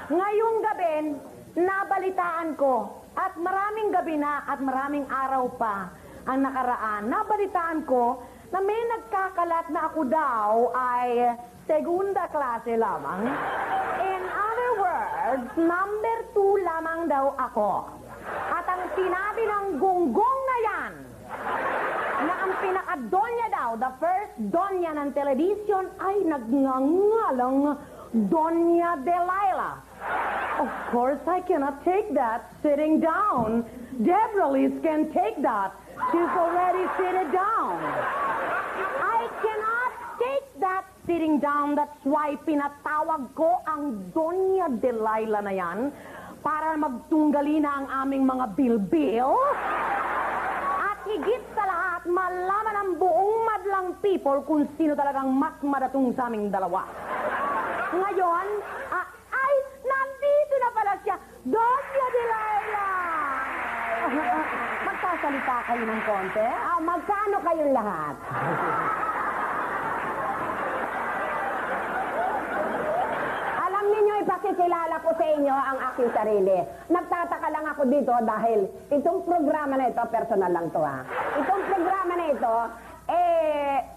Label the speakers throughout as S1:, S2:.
S1: Ngayong gabi, nabalitaan ko, at maraming gabi na at maraming araw pa ang nakaraan, nabalitaan ko na may nagkakalat na ako daw ay segunda klase lamang. In other words, number 2 lamang daw ako. At ang sinabi ng gunggong na yan, na ang pinaka-donya daw, the first donya ng television ay nagngangalang Donya Delilah. Of course, I cannot take that sitting down. Deborah Liz can take that. She's already seated down. I cannot take that sitting down. That's why pinatawag ko ang Donya Delilah na yan para magtunggali na ang aming mga bilbil. At higit sa lahat, malaman ang buong madlang people kung sino talagang mas madatong sa aming dalawa. Ngayon, ay, nandito na pala siya. Donya Delilah! Magsasalita kayo ng konti?
S2: Magkano kayong lahat? Alam niyo, ipakikilala ko sa inyo ang aking sarili. Nagtataka lang ako dito dahil itong programa na ito, personal lang to ha. Itong programa na ito,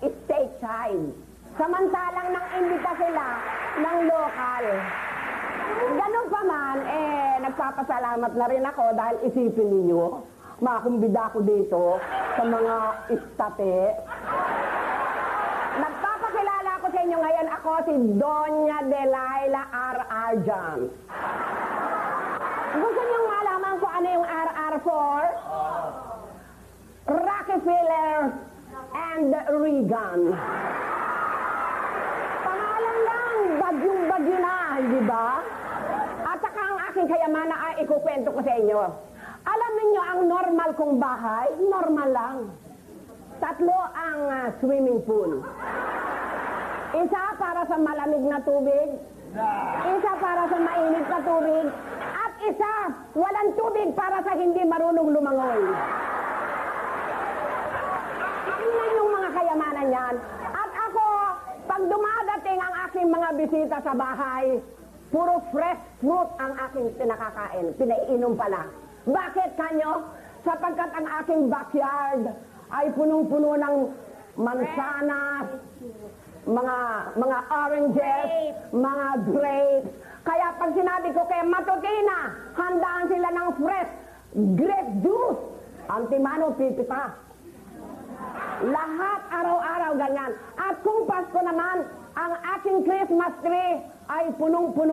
S2: stateside. Samantalang nang imbita sila ng local. Ganun pa man, nagpapasalamat na rin ako dahil isipin ninyo, makumbida ko dito sa mga istate. Nagpapakilala ako sa inyo ngayon, ako si Donya Delilah R.R. Jones. Gusto niyong malaman kung ano yung R.R. for? Rockefeller and Reagan. Pangalan lang, bagyong-bagyo na, di ba? At saka ang aking kayamanan ay ikukwento ko sa inyo. Alam niyo ang normal kong bahay, normal lang. 3 ang swimming pool. Isa para sa malamig na tubig, isa para sa mainit na tubig, at isa, walang tubig para sa hindi marunong lumangoy. Tingnan yung mga kayamanan yan. At ako, pag dumadating ang aking mga bisita sa bahay, puro fresh fruit ang aking pinakakain, pinaiinom pala. Bakit kanyo? Sapagkat ang aking backyard ay punong-puno ng mansanas, mga oranges, mga grapes. Kaya pag sinabi ko kay Matutina, handaan sila ng fresh grape juice. Antimano, pipita. Lahat araw-araw ganyan. At kung Pasko naman, ang aking Christmas tree ay punong-puno